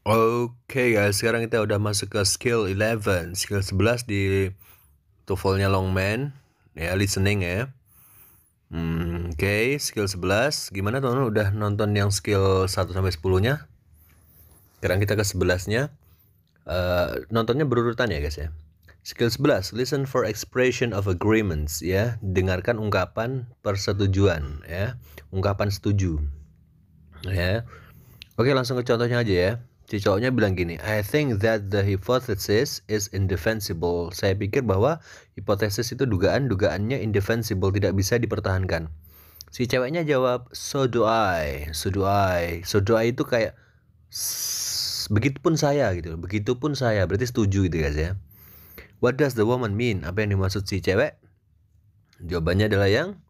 Oke guys, sekarang kita udah masuk ke skill 11. Skill 11 di TOEFL-nya Longman. Ya, listening ya. Oke, skill 11. Gimana teman-teman udah nonton yang skill 1 sampai 10-nya? Sekarang kita ke 11-nya. Nontonnya berurutan ya guys ya. Skill 11, listen for expression of agreements ya. Dengarkan ungkapan persetujuan ya. Ungkapan setuju. Ya. Oke, langsung ke contohnya aja ya. Si cowoknya bilang gini, I think that the hypothesis is indefensible. Saya pikir bahwa hipotesis itu dugaannya indefensible, tidak bisa dipertahankan. Si ceweknya jawab, so do I, so do I. So do I itu kayak begitupun saya gitu. Begitupun saya, berarti setuju gitu guys ya. What does the woman mean? Apa yang dimaksud si cewek? Jawabannya adalah yang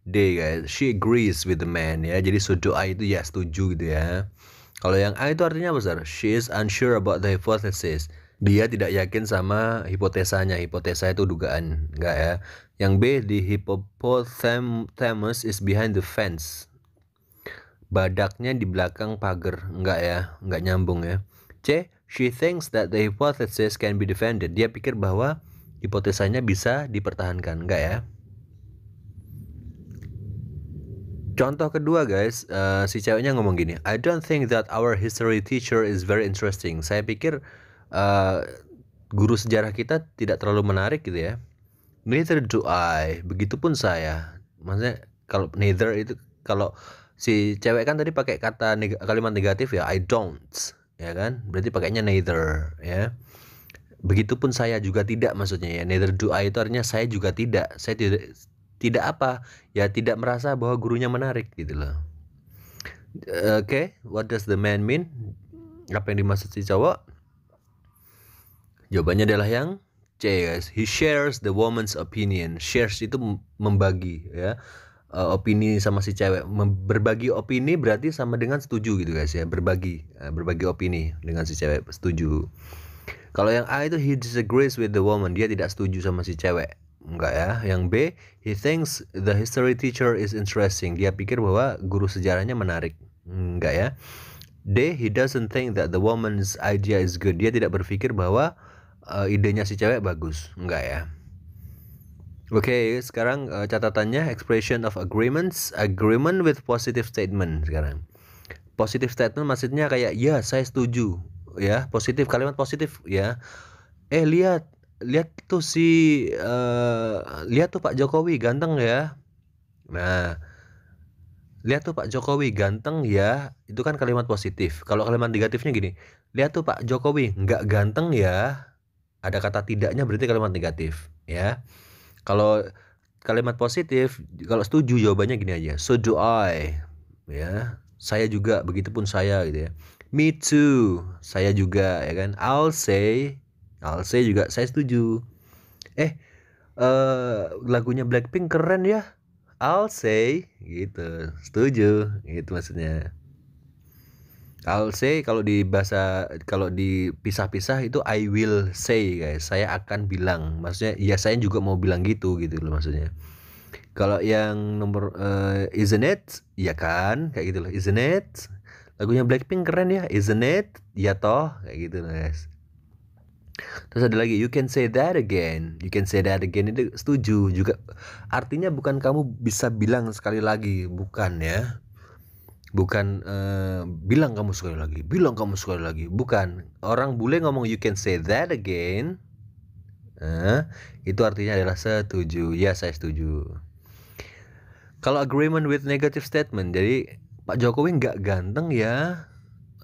D guys. She agrees with the man ya. Jadi so do I itu ya setuju gitu ya. Kalau yang A itu artinya apa, Sir? She is unsure about the hypothesis. Dia tidak yakin sama hipotesanya. Hipotesa itu dugaan, enggak ya. Yang B, the hippopotamus is behind the fence. Badaknya di belakang pagar, enggak ya, enggak nyambung ya. C, she thinks that the hypothesis can be defended. Dia pikir bahwa hipotesanya bisa dipertahankan, enggak ya. Contoh kedua guys, si ceweknya ngomong gini, I don't think that our history teacher is very interesting. Saya pikir guru sejarah kita tidak terlalu menarik gitu ya. Neither do I. Begitupun saya. Maksudnya kalau neither itu, kalau si cewek kan tadi pakai kata kalimat negatif ya, I don't, ya kan? Berarti pakainya neither ya. Begitupun saya juga tidak, maksudnya ya. Neither do I itu artinya saya juga tidak. Saya tidak apa? Ya tidak merasa bahwa gurunya menarik gitu loh. Oke, what does the man mean? Apa yang dimaksud si cowok? Jawabannya adalah yang C guys. He shares the woman's opinion. Shares itu membagi ya. Opini sama si cewek. Berbagi opini berarti sama dengan setuju gitu guys ya. Berbagi opini dengan si cewek, setuju. Kalau yang A itu he disagrees with the woman. Dia tidak setuju sama si cewek. Enggak ya. Yang B, he thinks the history teacher is interesting. Dia pikir bahwa guru sejarahnya menarik. Enggak ya. D, he doesn't think that the woman's idea is good. Dia tidak berpikir bahwa idenya si cewek bagus. Enggak ya. Oke, sekarang catatannya expression of agreements, agreement with positive statement sekarang. Positive statement maksudnya kayak ya saya setuju ya, positif, kalimat positif ya. Lihat tuh lihat tuh Pak Jokowi ganteng ya. Nah, lihat tuh Pak Jokowi ganteng ya, itu kan kalimat positif. Kalau kalimat negatifnya gini, lihat tuh Pak Jokowi nggak ganteng ya, ada kata tidaknya berarti kalimat negatif ya. Kalau kalimat positif, kalau setuju jawabannya gini aja, so do I ya, saya juga, begitupun saya gitu ya. Me too, saya juga ya kan. I'll say juga saya setuju. Lagunya Blackpink keren ya, I'll say gitu, setuju gitu maksudnya. I'll say kalau dipisah-pisah itu I will say guys, saya akan bilang, maksudnya ya saya juga mau bilang gitu loh maksudnya. Kalau yang nomor isn't it, ya kan, kayak gitu loh, isn't it, lagunya Blackpink keren ya, isn't it, ya toh, kayak gitu loh guys. Terus ada lagi, you can say that again. You can say that again itu setuju juga. Artinya bukan kamu bisa bilang sekali lagi, bukan ya. Bukan bilang kamu sekali lagi, bukan. Orang bule ngomong you can say that again, itu artinya adalah setuju. Ya saya setuju. Kalau agreement with negative statement, jadi Pak Jokowi nggak ganteng ya,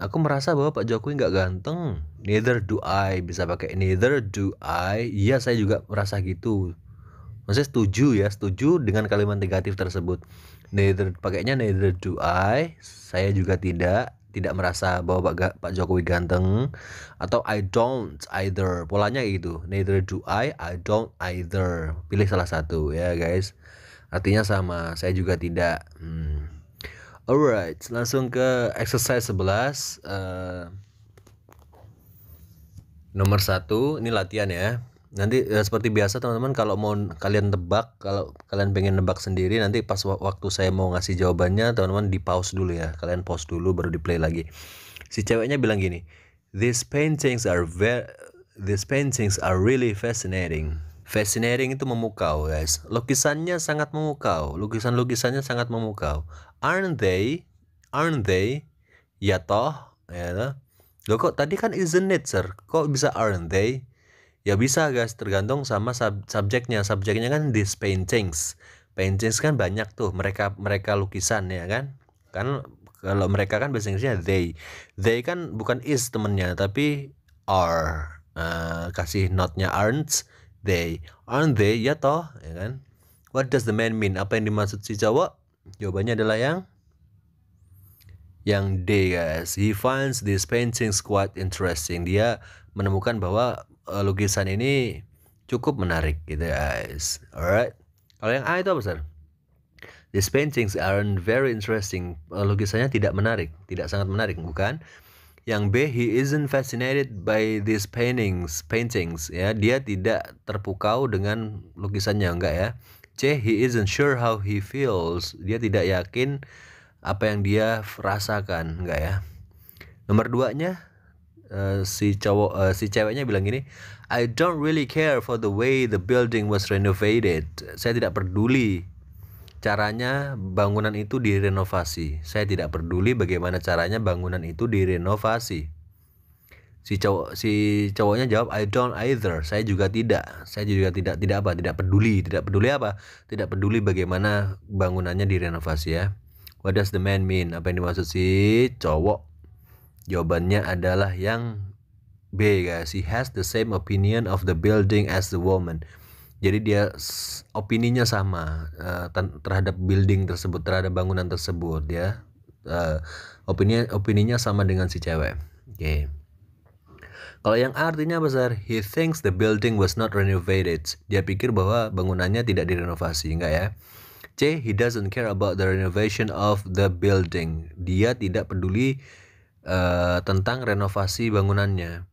aku merasa bahwa Pak Jokowi nggak ganteng. Neither do I, bisa pakai neither do I. Iya saya juga merasa gitu. Maksudnya setuju ya, setuju dengan kalimat negatif tersebut. Neither, pakainya neither do I. Saya juga tidak merasa bahwa Pak Jokowi ganteng. Atau I don't either. Polanya gitu. Neither do I don't either. Pilih salah satu ya guys. Artinya sama, saya juga tidak. Alright, langsung ke exercise 11. Nomor 1, ini latihan ya. Nanti seperti biasa teman-teman, kalau mau kalian tebak, kalau kalian pengen nebak sendiri, nanti pas waktu saya mau ngasih jawabannya, teman-teman di pause dulu ya. Kalian pause dulu baru di play lagi. Si ceweknya bilang gini, These paintings are really fascinating. Fascinating itu memukau, guys. Lukisannya sangat memukau. Lukisan-lukisannya sangat memukau. Aren't they? Aren't they? Ya toh, ya toh. Loh kok tadi kan isn't it, sir? Kok bisa aren't they? Ya bisa, guys, tergantung sama subjeknya. Subjeknya kan these paintings. Paintings kan banyak tuh, mereka lukisan ya kan. Kan kalau mereka kan bahasa Inggrisnya they. They kan bukan is temennya, tapi are. Kasih notnya aren't they. Aren't they? Ya toh, ya kan. What does the man mean? Apa yang dimaksud si cowok? Jawabannya adalah yang D, guys. He finds these paintings quite interesting. Dia menemukan bahwa lukisan ini cukup menarik gitu, guys. Alright. Kalau yang A itu apa, sir? These paintings aren't very interesting. Lukisannya tidak menarik, tidak sangat menarik, bukan? Yang B, he isn't fascinated by these paintings. Ya, dia tidak terpukau dengan lukisannya, enggak ya. C, he isn't sure how he feels. Dia tidak yakin apa yang dia rasakan, enggak ya. Nomor 2-nya si ceweknya bilang gini, I don't really care for the way the building was renovated. Saya tidak peduli caranya bangunan itu direnovasi. Saya tidak peduli bagaimana caranya bangunan itu direnovasi. Si cowoknya jawab, I don't either. Saya juga tidak apa? Tidak peduli apa? Tidak peduli bagaimana bangunannya direnovasi ya. What does the man mean? Apa yang dimaksud si cowok? Jawabannya adalah yang B, guys. He has the same opinion of the building as the woman. Jadi dia opininya sama terhadap building tersebut, terhadap bangunan tersebut ya. Opininya sama dengan si cewek. Oke. Kalau yang A artinya apa, sir? He thinks the building was not renovated. Dia pikir bahwa bangunannya tidak direnovasi, enggak ya? C, he doesn't care about the renovation of the building. Dia tidak peduli tentang renovasi bangunannya.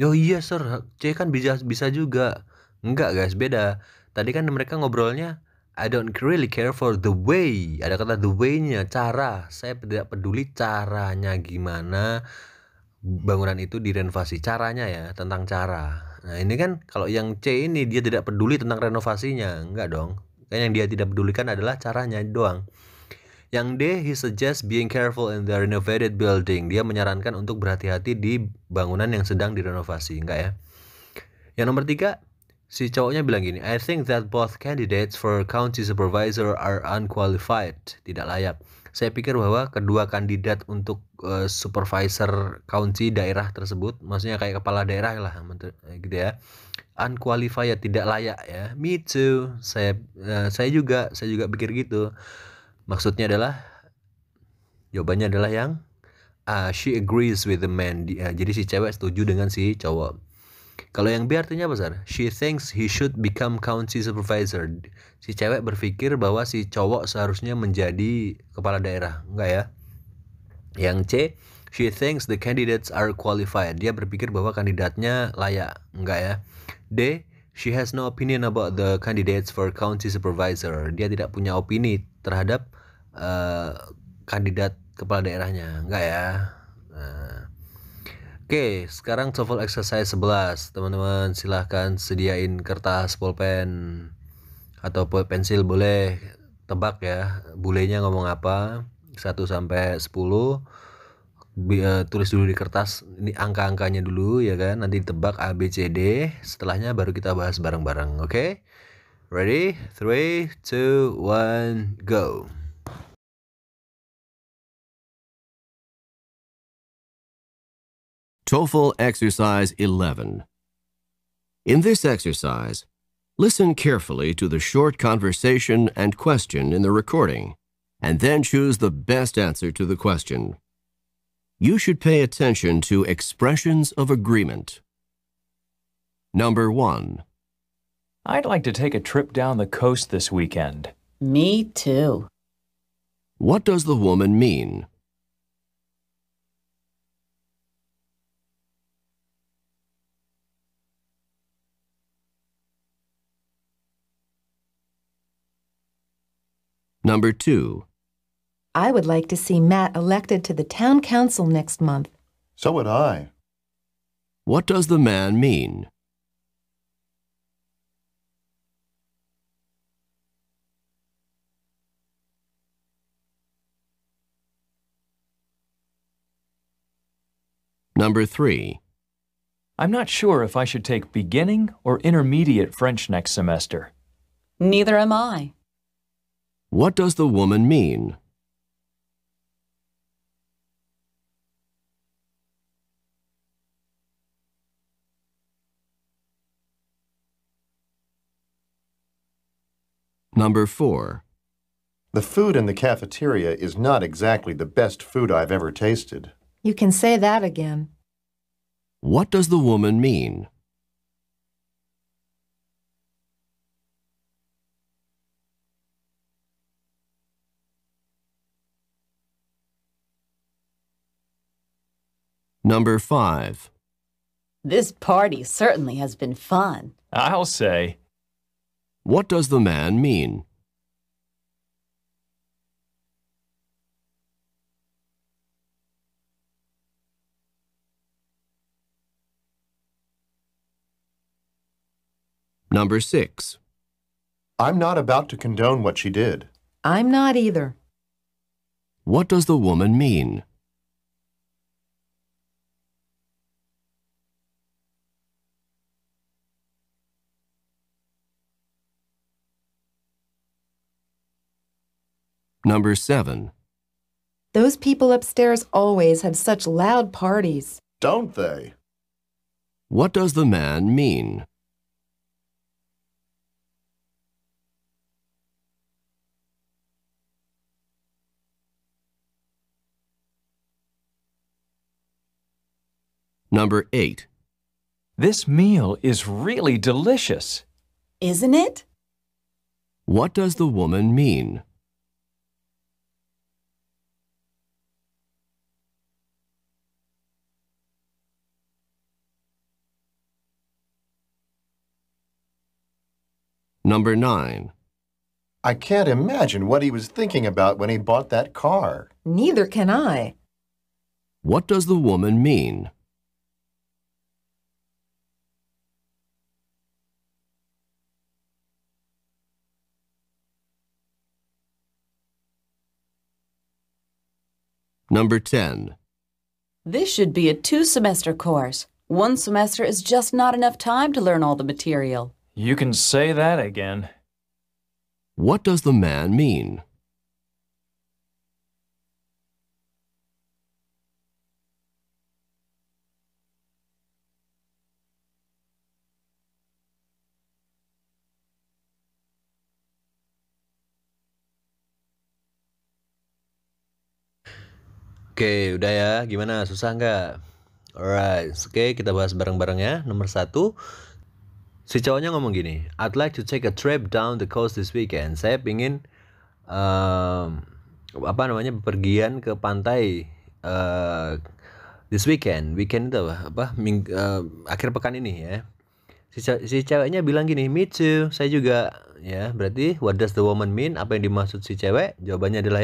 Oh iya, sir, C kan bisa juga. Enggak, guys, beda. Tadi kan mereka ngobrolnya I don't really care for the way. Ada kata the way-nya, cara. Saya tidak peduli caranya gimana bangunan itu direnovasi. Caranya ya, tentang cara. Nah, ini kan kalau yang C ini dia tidak peduli tentang renovasinya. Enggak dong. Kan yang dia tidak pedulikan adalah caranya doang. Yang D, he suggests being careful in the renovated building. Dia menyarankan untuk berhati-hati di bangunan yang sedang direnovasi. Enggak ya. Yang nomor 3, si cowoknya bilang gini, I think that both candidates for county supervisor are unqualified. Tidak layak. Saya pikir bahwa kedua kandidat untuk supervisor county daerah tersebut, maksudnya kayak kepala daerah lah, gitu ya. Unqualified, tidak layak ya. Me too. Saya juga pikir gitu. Maksudnya adalah, jawabannya adalah yang she agrees with the man. Jadi si cewek setuju dengan si cowok. Kalau yang B artinya apa, sir? She thinks he should become county supervisor. Si cewek berpikir bahwa si cowok seharusnya menjadi kepala daerah. Enggak ya? Yang C, she thinks the candidates are qualified. Dia berpikir bahwa kandidatnya layak. Enggak ya? D, she has no opinion about the candidates for county supervisor. Dia tidak punya opini terhadap kandidat kepala daerahnya. Enggak ya? Oke, sekarang TOEFL exercise 11. Teman-teman silahkan sediain kertas, pulpen, atau pensil, boleh tebak ya. Bulenya ngomong apa? 1 sampai 10. Tulis dulu di kertas, ini angka-angkanya dulu ya kan. Nanti tebak A, B, C, D. Setelahnya baru kita bahas bareng-bareng, oke? Ready? 3, 2, 1, go. TOEFL Exercise 11. In this exercise, listen carefully to the short conversation and question in the recording, and then choose the best answer to the question. You should pay attention to expressions of agreement. Number 1. I'd like to take a trip down the coast this weekend. Me too. What does the woman mean? Number 2. I would like to see Matt elected to the town council next month. So would I. What does the man mean? Number 3. I'm not sure if I should take beginning or intermediate French next semester. Neither am I. What does the woman mean? Number 4. The food in the cafeteria is not exactly the best food I've ever tasted. You can say that again. What does the woman mean? Number 5. This party certainly has been fun. I'll say. What does the man mean? Number 6. I'm not about to condone what she did. I'm not either. What does the woman mean? Number 7. Those people upstairs always have such loud parties. Don't they? What does the man mean? Number 8. This meal is really delicious. Isn't it? What does the woman mean? Number 9. I can't imagine what he was thinking about when he bought that car. Neither can I. What does the woman mean? Number 10. This should be a 2-semester course. 1 semester is just not enough time to learn all the material. You can say that again. What does the man mean? Oke, udah ya. Gimana? Susah nggak? Alright, oke kita bahas bareng-bareng ya. Nomor 1, si cowoknya ngomong gini, I'd like to take a trip down the coast this weekend. Saya pingin bepergian ke pantai this weekend. Weekend itu apa? Akhir pekan ini ya. Si ceweknya bilang gini, me too, saya juga ya. Berarti what does the woman mean? Apa yang dimaksud si cewek? Jawabannya adalah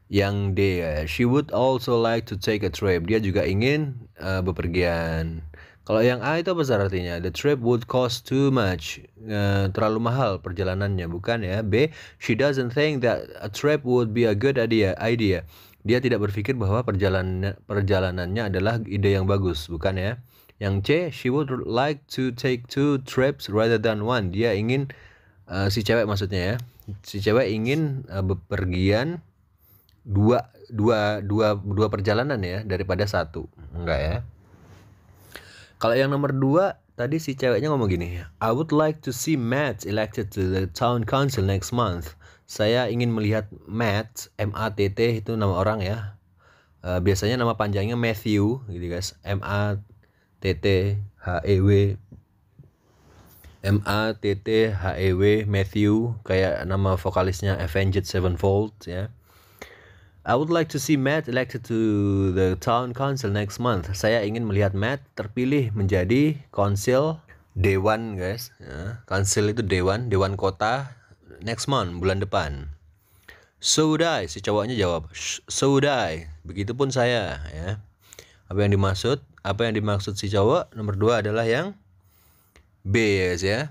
yang D ya. She would also like to take a trip. Dia juga ingin bepergian. Kalau yang A itu apa artinya? The trip would cost too much. Terlalu mahal perjalanannya, bukan ya? B, she doesn't think that a trip would be a good idea. Dia tidak berpikir bahwa perjalanannya adalah ide yang bagus, bukan ya? Yang C, she would like to take 2 trips rather than 1. Dia ingin si cewek maksudnya ya. Si cewek ingin bepergian dua perjalanan ya daripada 1. Enggak ya. Kalau yang nomor 2 tadi si ceweknya ngomong gini, I would like to see Matt elected to the town council next month. Saya ingin melihat Matt, M-A-T-T itu nama orang ya. Biasanya nama panjangnya Matthew gitu guys. M-A-T-T-H-E-W M-A-T-T-H-E-W Matthew, kayak nama vokalisnya Avenged Sevenfold ya. I would like to see Matt elected to the town council next month. Saya ingin melihat Matt terpilih menjadi konsil dewan guys ya. Council itu dewan kota next month, bulan depan. So would I, si cowoknya jawab so would I, begitupun saya ya. Apa yang dimaksud si cowok? Nomor 2 adalah yang B ya guys ya.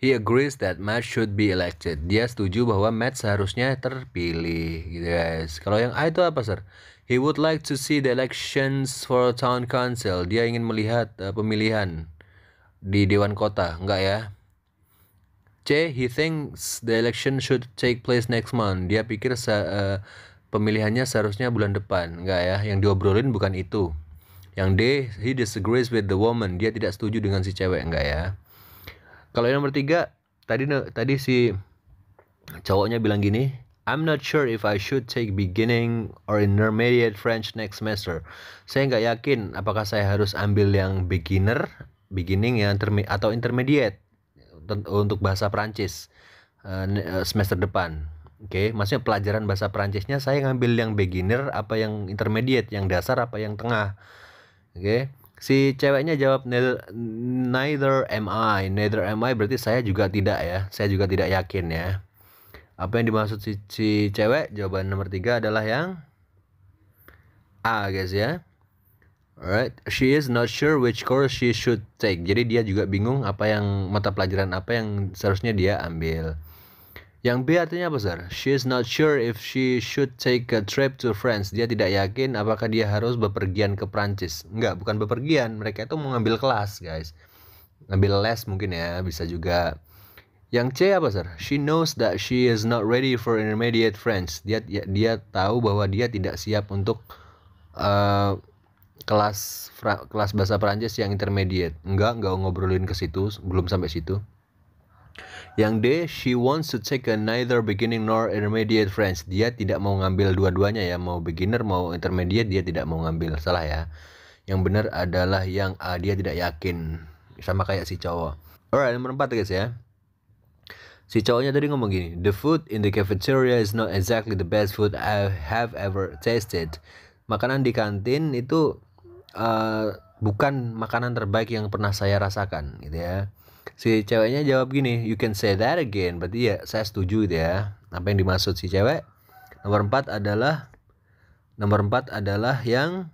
He agrees that Matt should be elected. Dia setuju bahwa Matt seharusnya terpilih gitu guys. Kalau yang A itu apa sir? He would like to see the elections for town council. Dia ingin melihat pemilihan di dewan kota. Enggak ya. C. He thinks the election should take place next month. Dia pikir pemilihannya seharusnya bulan depan. Enggak ya. Yang diobrolin bukan itu. Yang D. He disagrees with the woman. Dia tidak setuju dengan si cewek. Enggak ya. Kalau yang nomor 3, tadi si cowoknya bilang gini, I'm not sure if I should take beginning or intermediate French next semester. Saya nggak yakin apakah saya harus ambil yang beginning ya, atau intermediate untuk bahasa Prancis semester depan. Oke, maksudnya pelajaran bahasa Prancisnya saya ngambil yang beginner apa yang intermediate, yang dasar apa yang tengah. Oke. Si ceweknya jawab neither am I. Neither am I berarti saya juga tidak ya. Saya juga tidak yakin ya. Apa yang dimaksud si cewek? Jawaban nomor 3 adalah yang A guys ya. Alright, she is not sure which course she should take. Jadi dia juga bingung mata pelajaran apa yang seharusnya dia ambil. Yang B artinya apa sir? She is not sure if she should take a trip to France. Dia tidak yakin apakah dia harus bepergian ke Prancis. Enggak, bukan bepergian. Mereka itu mau ngambil kelas guys. Ngambil les mungkin ya, bisa juga. Yang C apa sir? She knows that she is not ready for intermediate French. Dia tahu bahwa dia tidak siap untuk kelas bahasa Prancis yang intermediate. Enggak ngobrolin ke situ, belum sampai situ. Yang D, she wants to take a neither beginning nor intermediate French. Dia tidak mau ngambil dua-duanya ya, mau beginner mau intermediate dia tidak mau ngambil. Salah ya. Yang benar adalah yang A, dia tidak yakin. Sama kayak si cowok. Alright, nomor 4 guys ya. Si cowoknya tadi ngomong gini, the food in the cafeteria is not exactly the best food I have ever tasted. Makanan di kantin itu bukan makanan terbaik yang pernah saya rasakan gitu ya. Si ceweknya jawab gini, you can say that again. Berarti ya saya setuju gitu ya. Apa yang dimaksud si cewek? Nomor 4 adalah yang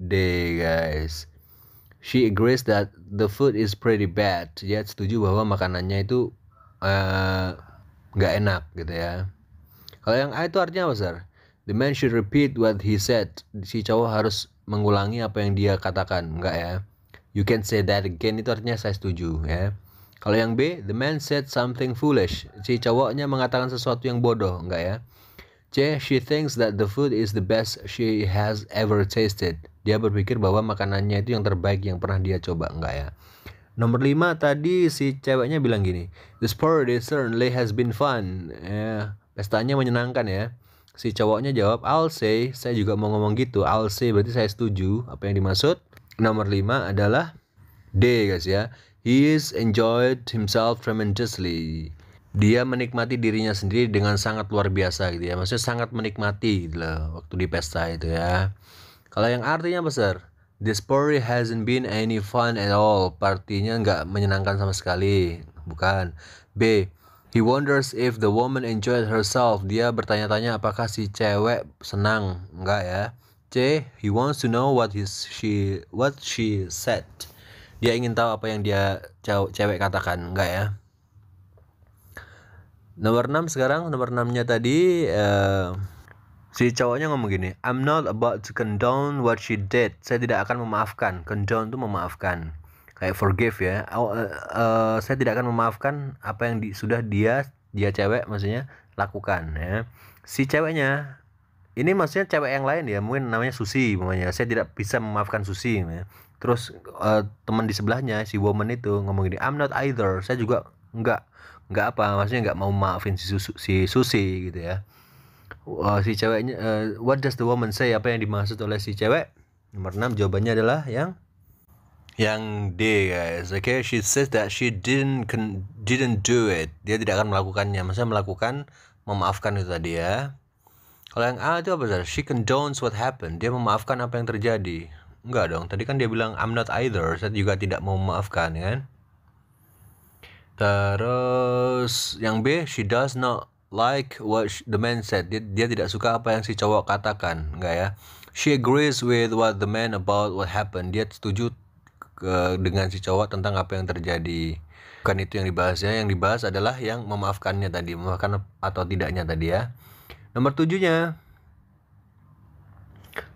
D guys. She agrees that the food is pretty bad. Dia setuju bahwa makanannya itu nggak enak gitu ya. Kalau yang A itu artinya apa sir? The man should repeat what he said. Si cowok harus mengulangi apa yang dia katakan. Enggak ya. You can say that again itu artinya saya setuju ya. Kalau yang B, the man said something foolish. Si cowoknya mengatakan sesuatu yang bodoh. Enggak ya. C, she thinks that the food is the best she has ever tasted. Dia berpikir bahwa makanannya itu yang terbaik yang pernah dia coba. Enggak ya. Nomor 5 tadi si ceweknya bilang gini, this party certainly has been fun. Ya, pestanya menyenangkan ya. Si cowoknya jawab, I'll say. Saya juga mau ngomong gitu. I'll say berarti saya setuju. Apa yang dimaksud? Nomor 5 adalah D guys ya. He is enjoyed himself tremendously. Dia menikmati dirinya sendiri dengan sangat luar biasa gitu ya. Maksudnya sangat menikmati gitu loh waktu di pesta itu ya. Kalau yang artinya besar, this party hasn't been any fun at all. Partinya nggak menyenangkan sama sekali. Bukan. B, he wonders if the woman enjoyed herself. Dia bertanya-tanya apakah si cewek senang. Enggak ya. C, he wants to know what she said. Dia ingin tahu apa yang cewek katakan. Enggak ya. Nomor 6 sekarang. Nomor 6-nya tadi si cowoknya ngomong gini, I'm not about to condone what she did. Saya tidak akan memaafkan. Condone itu memaafkan. Kayak forgive ya. Saya tidak akan memaafkan apa yang sudah dia cewek maksudnya lakukan ya. Si ceweknya ini maksudnya cewek yang lain ya, mungkin namanya Susi namanya. Saya tidak bisa memaafkan Susi ya. Terus teman di sebelahnya si woman itu ngomong gini, I'm not either. Saya juga enggak apa, maksudnya enggak mau maafin si Susi gitu ya. Si ceweknya what does the woman say? Apa yang dimaksud oleh si cewek? Nomor 6 jawabannya adalah yang D guys. Okay, she says that she didn't do it. Dia tidak akan melakukannya. Maksudnya melakukan memaafkan itu tadi ya. Kalau yang A itu apa sih? She condones what happened. Dia memaafkan apa yang terjadi. Enggak dong. Tadi kan dia bilang I'm not either. Saya juga tidak mau memaafkan kan. Terus yang B, she does not like what the man said. Dia tidak suka apa yang si cowok katakan. Enggak ya. She agrees with what the man about what happened. Dia setuju dengan si cowok tentang apa yang terjadi. Bukan itu yang dibahas ya. Yang dibahas adalah yang memaafkannya tadi. Memaafkan atau tidaknya tadi ya. Nomor 7-nya.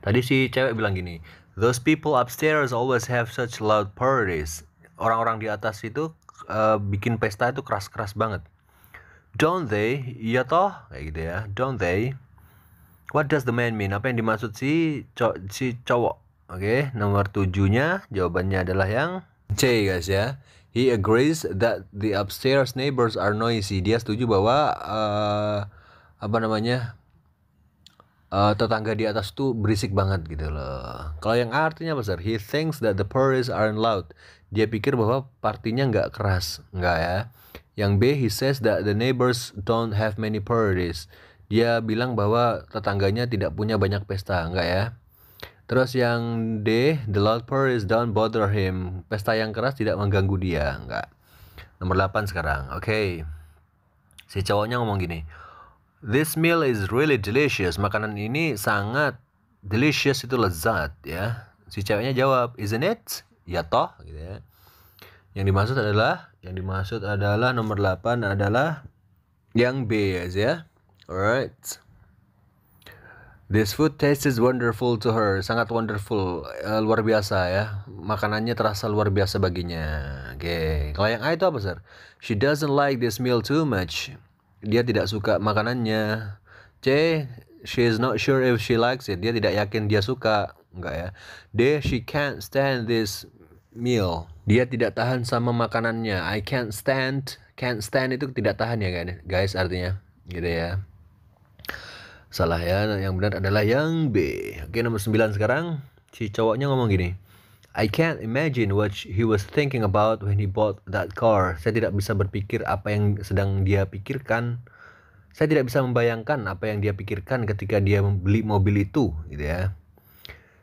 Tadi si cewek bilang gini. Those people upstairs always have such loud parties. Orang-orang di atas itu bikin pesta itu keras-keras banget. Don't they? Iya toh? Kayak gitu ya. Don't they? What does the man mean? Apa yang dimaksud si cowok? Oke, nomor 7-nya jawabannya adalah yang C guys ya. He agrees that the upstairs neighbors are noisy. Dia setuju bahwa tetangga di atas tuh berisik banget gitu loh. Kalau yang A artinya apa sir? He thinks that the parties aren't loud. Dia pikir bahwa partinya nggak keras, nggak ya. Yang B, he says that the neighbors don't have many parties. Dia bilang bahwa tetangganya tidak punya banyak pesta, nggak ya. Terus yang D, the loud parties don't bother him. Pesta yang keras tidak mengganggu dia, nggak. Nomor 8 sekarang, oke. Si cowoknya ngomong gini. This meal is really delicious. Makanan ini sangat delicious, itu lezat ya. Si ceweknya jawab, isn't it? Ya toh, gitu ya. Yang dimaksud adalah nomor 8 adalah yang B ya. Alright. This food tastes wonderful to her. Sangat wonderful, luar biasa ya. Makanannya terasa luar biasa baginya. Oke. Kalau yang A itu apa sir? She doesn't like this meal too much. Dia tidak suka makanannya. C, she is not sure if she likes it. Dia tidak yakin dia suka. Enggak ya. D, she can't stand this meal. Dia tidak tahan sama makanannya. I can't stand. Can't stand itu tidak tahan ya guys artinya. Gitu ya. Salah ya. Yang benar adalah yang B. Oke, nomor 9 sekarang. Si cowoknya ngomong gini. I can't imagine what he was thinking about when he bought that car. Saya tidak bisa berpikir apa yang sedang dia pikirkan. Saya tidak bisa membayangkan apa yang dia pikirkan ketika dia membeli mobil itu, gitu ya.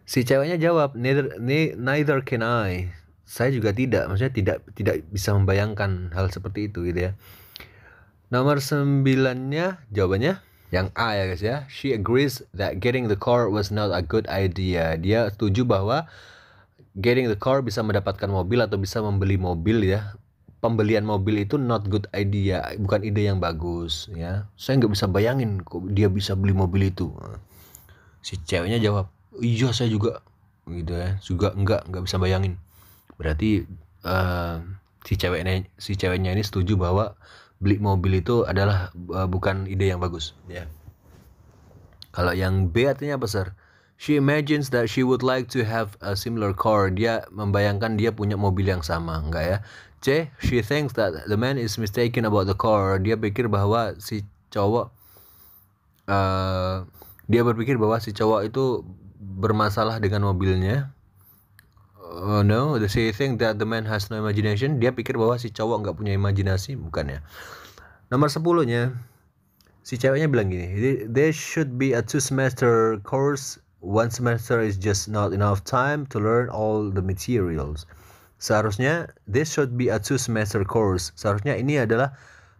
Si ceweknya jawab, neither can I. Saya juga tidak, maksudnya tidak bisa membayangkan hal seperti itu, gitu ya. Nomor 9-nya jawabannya yang A ya guys ya. She agrees that getting the car was not a good idea. Dia setuju bahwa getting the car bisa mendapatkan mobil atau bisa membeli mobil ya. Pembelian mobil itu not good idea, bukan ide yang bagus ya. Saya nggak bisa bayangin kok dia bisa beli mobil itu. Si ceweknya jawab, iya saya juga, gitu ya. Juga nggak bisa bayangin. Berarti si ceweknya ini setuju bahwa beli mobil itu adalah bukan ide yang bagus ya. Kalau yang B artinya apa sir? She imagines that she would like to have a similar car. Dia membayangkan dia punya mobil yang sama, enggak ya. C, she thinks that the man is mistaken about the car. Dia berpikir bahwa si cowok itu bermasalah dengan mobilnya. No, she think that the man has no imagination. Dia pikir bahwa si cowok nggak punya imajinasi, bukan ya. Nomor 10-nya, si ceweknya bilang gini, there should be a 2-semester course. 1 semester is just not enough time to learn all the materials. Seharusnya this should be a 2-semester course. Seharusnya ini adalah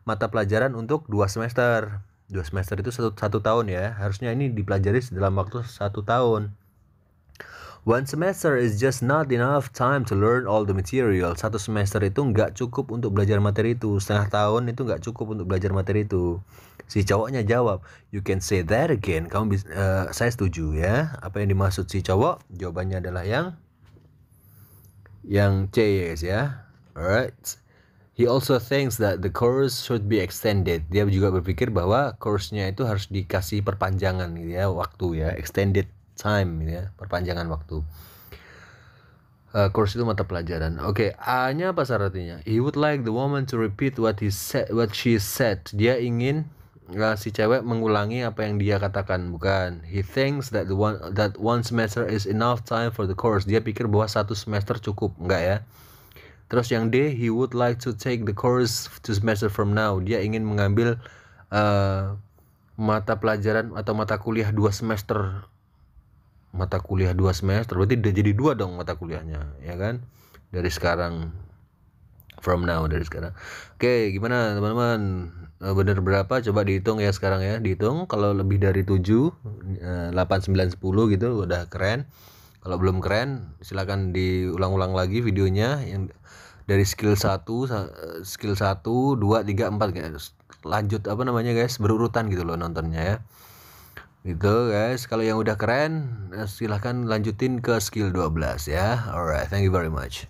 mata pelajaran untuk 2 semester. 2 semester itu satu tahun ya. Harusnya ini dipelajari dalam waktu 1 tahun. 1 semester is just not enough time to learn all the material. 1 semester itu nggak cukup untuk belajar materi itu. Setengah tahun itu nggak cukup untuk belajar materi itu. Si cowoknya jawab, you can say that again. Saya setuju ya. Apa yang dimaksud si cowok? Jawabannya adalah yang C ya guys ya. Alright. He also thinks that the course should be extended. Dia juga berpikir bahwa course-nya itu harus dikasih perpanjangan gitu ya, waktu ya, extended time ya, perpanjangan waktu. Course itu mata pelajaran. Oke, A-nya apa artinya? He would like the woman to repeat what she said. Dia ingin si cewek mengulangi apa yang dia katakan, bukan. He thinks that one semester is enough time for the course. Dia pikir bahwa 1 semester cukup, enggak ya. Terus yang D, he would like to take the course 2 semester from now. Dia ingin mengambil mata pelajaran atau mata kuliah 2 semester. Mata kuliah 2 semester berarti udah jadi 2 dong mata kuliahnya, ya kan? Dari sekarang. From now, dari sekarang. Oke, gimana teman-teman? Bener berapa? Coba dihitung ya sekarang ya. Dihitung kalau lebih dari 7, 8, 9, 10 gitu udah keren. Kalau belum keren, silakan diulang-ulang lagi videonya yang dari skill 1, skill 1, 2, 3, 4 guys. Lanjut apa namanya guys? Berurutan gitu loh nontonnya ya. Gitu guys. Kalau yang udah keren, silahkan lanjutin ke skill 12 ya. Alright, thank you very much.